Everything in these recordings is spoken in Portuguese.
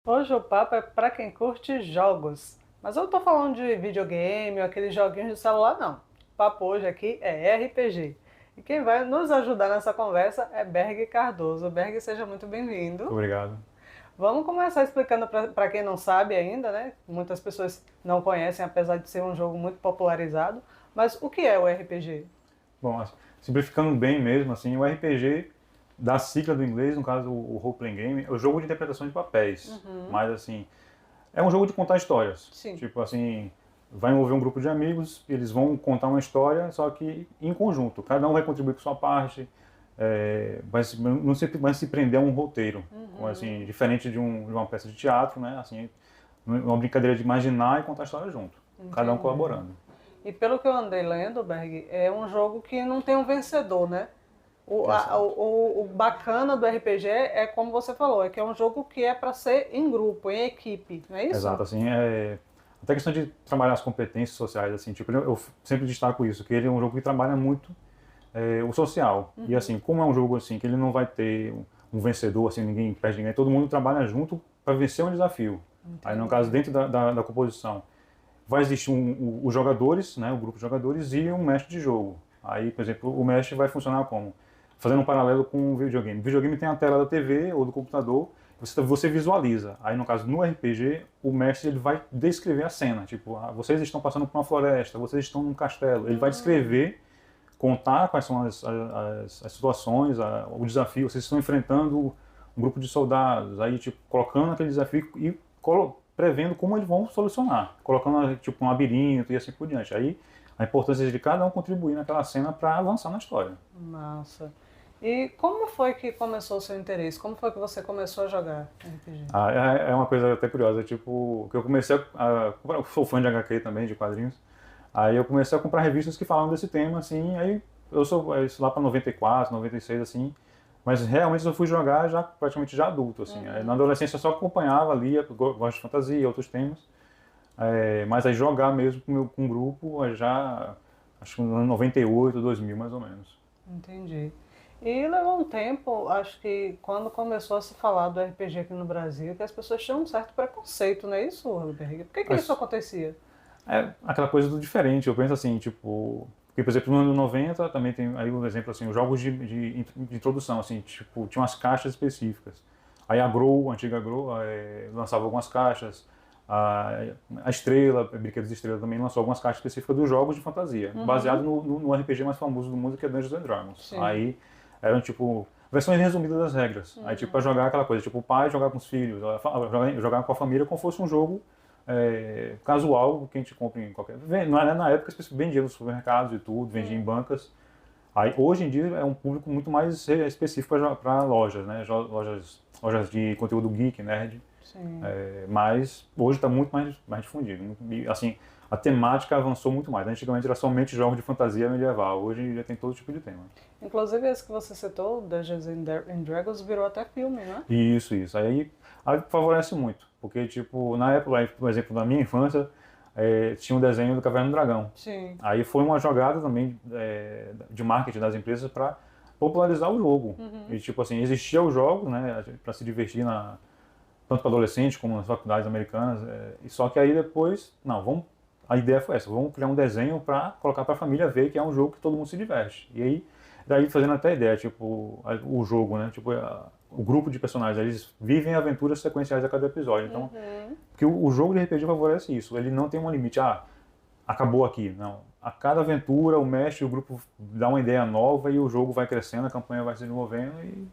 Hoje o papo é para quem curte jogos, mas eu não tô falando de videogame ou aqueles joguinhos de celular, não. O papo hoje aqui é RPG. E quem vai nos ajudar nessa conversa é Berg Cardoso. Berg, seja muito bem-vindo. Obrigado. Vamos começar explicando para quem não sabe ainda, né? Muitas pessoas não conhecem, apesar de ser um jogo muito popularizado. Mas o que é o RPG? Bom, simplificando bem mesmo, assim, o RPG, da sigla do inglês, no caso o Role Playing Game, é o jogo de interpretação de papéis. Mas, assim, é um jogo de contar histórias. Sim. Tipo assim, vai envolver um grupo de amigos, eles vão contar uma história, só que em conjunto. Cada um vai contribuir com sua parte, não vai se prender a um roteiro. Assim, diferente de uma peça de teatro, né? Assim, uma brincadeira de imaginar e contar a história junto. Cada um Entendi. colaborando. E pelo que eu andei lendo, Berg, é um jogo que não tem um vencedor, né? Exato. O bacana do RPG é como você falou, é que é um jogo que é para ser em grupo, em equipe, não é isso? Exato, assim, até questão de trabalhar as competências sociais, assim, tipo, eu sempre destaco isso, que ele é um jogo que trabalha muito o social. E assim, como é um jogo assim que ele não vai ter um vencedor, assim, ninguém perde ninguém, todo mundo trabalha junto para vencer um desafio. Aí no caso, Entendi. dentro da composição, vai existir os jogadores, né, o grupo de jogadores e um mestre de jogo. Aí, por exemplo, o mestre vai funcionar como? Fazendo um paralelo com o videogame. O videogame tem a tela da TV ou do computador, você visualiza. Aí, no caso, no RPG, o mestre ele vai descrever a cena. Tipo, vocês estão passando por uma floresta, vocês estão num castelo. Ele vai descrever, contar quais são as situações, o desafio. Vocês estão enfrentando um grupo de soldados. Aí, tipo, colocando aquele desafio e prevendo como eles vão solucionar. Colocando, tipo, um labirinto e assim por diante. Aí, a importância de cada um contribuir naquela cena para avançar na história. Massa. E como foi que começou o seu interesse? Como foi que você começou a jogar RPG? É uma coisa até curiosa, tipo, que eu comecei eu sou fã de HQ também, de quadrinhos, aí eu comecei a comprar revistas que falam desse tema, assim, aí eu sou isso lá para 94, 96, assim, mas realmente eu fui jogar já praticamente já adulto, assim, aí, na adolescência eu só acompanhava, lia, gosto de fantasia, outros temas, mas aí jogar mesmo com um grupo, já, acho que no ano 98, 2000 mais ou menos. Entendi. E levou um tempo, acho que quando começou a se falar do RPG aqui no Brasil, que as pessoas tinham um certo preconceito, não é isso, Berg? Por que isso Mas acontecia? é aquela coisa do diferente. Eu penso assim, tipo, porque, por exemplo, no ano 90 também tem aí um exemplo assim, os jogos de introdução, assim, tipo, tinha umas caixas específicas. Aí a Grow, a antiga Grow, lançava algumas caixas. A, a Estrela, Brinquedos de Estrela também lançou algumas caixas específicas dos jogos de fantasia, baseado no RPG mais famoso do mundo, que é Dungeons and Dragons. Sim. Aí eram tipo versões resumidas das regras. Aí tipo para jogar aquela coisa, tipo o pai jogar com os filhos, jogar com a família como fosse um jogo casual que a gente compra em qualquer. Na época as pessoas vendiam nos supermercados e tudo, vendiam em bancas. Aí hoje em dia é um público muito mais específico para lojas, né? Lojas de conteúdo geek, nerd. Sim. Mas hoje está muito mais difundido. E, assim, a temática avançou muito mais. Antigamente era somente jogos de fantasia medieval. Hoje já tem todo tipo de tema. Inclusive esse que você citou, Dungeons and Dragons, virou até filme, né? Isso. Aí favorece muito. Porque, tipo, na época, por exemplo, na minha infância, tinha um desenho do Caverna do Dragão. Sim. Aí foi uma jogada também de marketing das empresas para popularizar o jogo. E, tipo assim, existia o jogo, né, para se divertir tanto para adolescentes como nas faculdades americanas. E só que aí depois, não, a ideia foi essa, vamos criar um desenho para colocar para a família ver que é um jogo que todo mundo se diverte. E aí, daí fazendo até a ideia, tipo, o jogo, né, tipo, o grupo de personagens, eles vivem aventuras sequenciais a cada episódio. Então, porque o jogo de RPG favorece isso, ele não tem um limite, acabou aqui, não. A cada aventura, o mestre, o grupo dá uma ideia nova e o jogo vai crescendo, a campanha vai se desenvolvendo e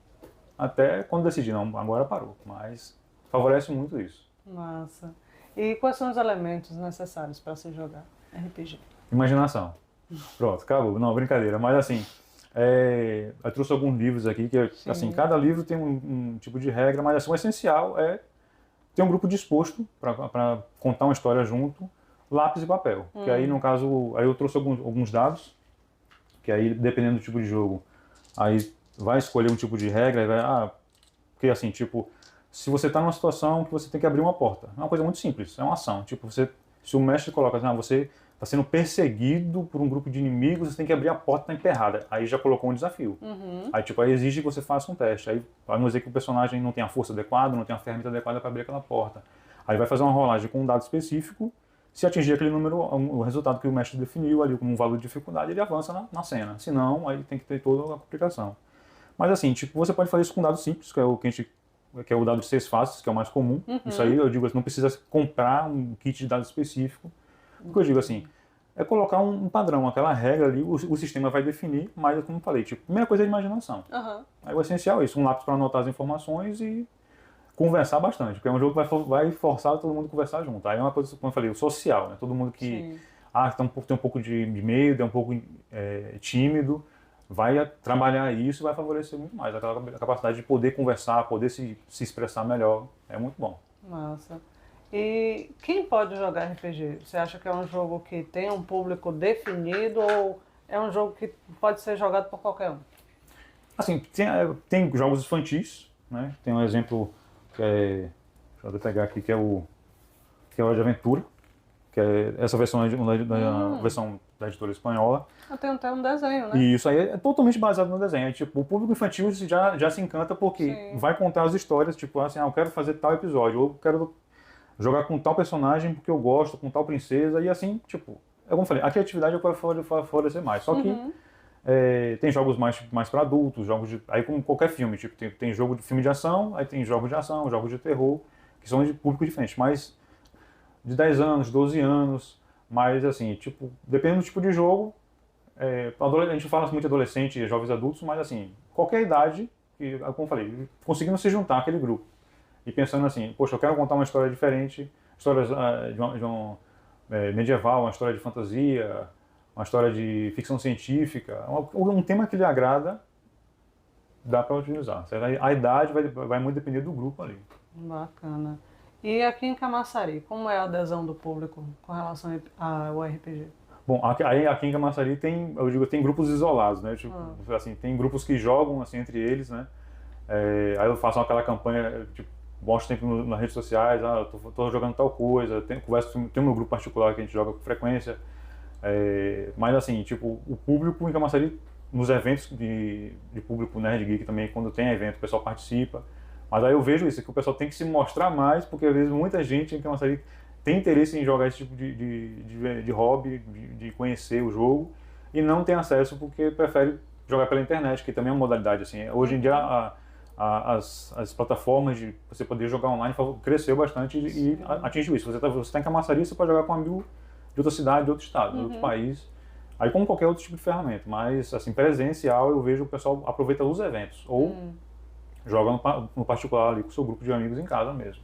até quando decidir, não, agora parou. Mas favorece muito isso. Massa. E quais são os elementos necessários para se jogar RPG? Imaginação. Pronto, acabou. Não, brincadeira. Mas assim, eu trouxe alguns livros aqui que, assim, Sim. cada livro tem um tipo de regra, mas assim, o essencial é ter um grupo disposto para contar uma história junto, lápis e papel. Que aí, no caso, aí eu trouxe alguns dados, que aí, dependendo do tipo de jogo, aí vai escolher um tipo de regra, e porque assim, tipo, se você está numa situação que você tem que abrir uma porta, é uma coisa muito simples, é uma ação. Tipo, se o mestre coloca assim, você está sendo perseguido por um grupo de inimigos, você tem que abrir a porta tá emperrada. Aí já colocou um desafio. Aí, tipo, aí exige que você faça um teste. Aí, vamos dizer que o personagem não tem a força adequada, não tem a ferramenta adequada para abrir aquela porta. Aí vai fazer uma rolagem com um dado específico. Se atingir aquele número, o resultado que o mestre definiu ali como um valor de dificuldade, ele avança na cena. Se não, aí tem que ter toda a complicação. Mas assim, tipo, você pode fazer isso com dados simples, que é o que a gente, que é o dado de 6 faces, que é o mais comum. Isso aí, eu digo assim, não precisa comprar um kit de dados específico. O que eu digo assim, é colocar um padrão, aquela regra ali, o sistema vai definir, mas como eu falei, tipo, a primeira coisa é a imaginação. Aí o essencial é isso, um lápis para anotar as informações e conversar bastante, porque é um jogo que vai forçar todo mundo a conversar junto. Aí é uma coisa, como eu falei, o social, né? Todo mundo que tem um pouco de medo, é um pouco tímido, vai trabalhar isso e vai favorecer muito mais. Aquela capacidade de poder conversar, poder se expressar melhor, é muito bom. Massa. E quem pode jogar RPG? Você acha que é um jogo que tem um público definido ou é um jogo que pode ser jogado por qualquer um? Assim, tem jogos infantis, né? Tem um exemplo que é, deixa eu pegar aqui, que é o de aventura, que é essa versão da versão da editora espanhola. Tem até um desenho, né? E isso aí é totalmente baseado no desenho. Aí, tipo, o público infantil já se encanta porque vai contar as histórias, tipo assim, eu quero fazer tal episódio, ou eu quero jogar com tal personagem porque eu gosto, com tal princesa, e assim, tipo, é como eu falei, a criatividade é para favorecer mais. Só que tem jogos mais para adultos, aí como qualquer filme, tipo, tem jogo de filme de ação, aí tem jogos de ação, jogos de terror, que são de público diferente, mas de 10 anos, 12 anos, mas assim, tipo, dependendo do tipo de jogo, a gente fala muito de adolescente e jovens adultos, mas assim, qualquer idade, como eu falei, conseguindo se juntar àquele grupo e pensando assim, poxa, eu quero contar uma história diferente, histórias de um medieval, uma história de fantasia, uma história de ficção científica, um tema que lhe agrada, dá para utilizar. A idade vai muito depender do grupo ali. Bacana. E aqui em Camaçari, como é a adesão do público com relação ao RPG? Bom, aqui em Camaçari tem grupos isolados, né? Tipo, assim, tem grupos que jogam assim entre eles, né? Aí eu faço aquela campanha, tipo, mostro sempre nas redes sociais, eu tô jogando tal coisa, tem um meu grupo particular que a gente joga com frequência. Mas assim, tipo, o público em Camaçari, nos eventos de público Nerd Geek também, quando tem evento, o pessoal participa. Mas aí eu vejo isso, que o pessoal tem que se mostrar mais, porque às vezes muita gente em Camaçari tem interesse em jogar esse tipo de hobby, de conhecer o jogo, e não tem acesso porque prefere jogar pela internet, que também é uma modalidade assim. Hoje em dia as plataformas de você poder jogar online cresceu bastante e atingiu isso. Você tá em Camaçari, você pode jogar com um amigo de outra cidade, de outro estado, de outro país, aí como qualquer outro tipo de ferramenta, mas assim, presencial eu vejo o pessoal aproveita os eventos, ou joga no particular ali com o seu grupo de amigos em casa mesmo.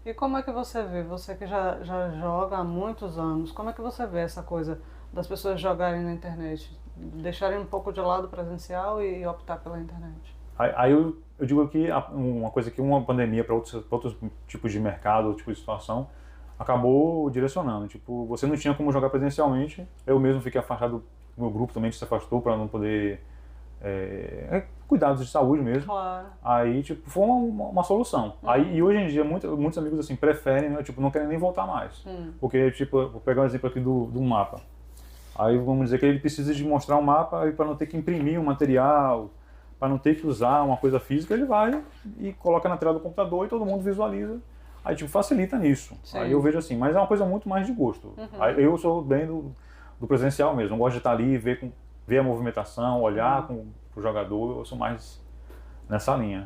E como é que você vê, você que já joga há muitos anos, como é que você vê essa coisa das pessoas jogarem na internet, deixarem um pouco de lado o presencial e optar pela internet? Aí eu digo que uma coisa que uma pandemia para outros tipos de mercado, outro tipo de situação, acabou direcionando. Tipo, você não tinha como jogar presencialmente, eu mesmo fiquei afastado do meu grupo também, se afastou para não poder cuidados de saúde mesmo. Claro. Aí, tipo, foi uma solução. E hoje em dia, muitos amigos, assim, preferem, né, tipo, não querem nem voltar mais. Porque, tipo, vou pegar um exemplo aqui do mapa. Aí, vamos dizer que ele precisa de mostrar um mapa para não ter que imprimir um material, para não ter que usar uma coisa física, ele vai e coloca na tela do computador e todo mundo visualiza. Aí, tipo, facilita nisso. Sim. Aí eu vejo assim, mas é uma coisa muito mais de gosto. Aí, eu sou bem do presencial mesmo, eu gosto de estar ali, ver a movimentação, olhar pro jogador, eu sou mais nessa linha.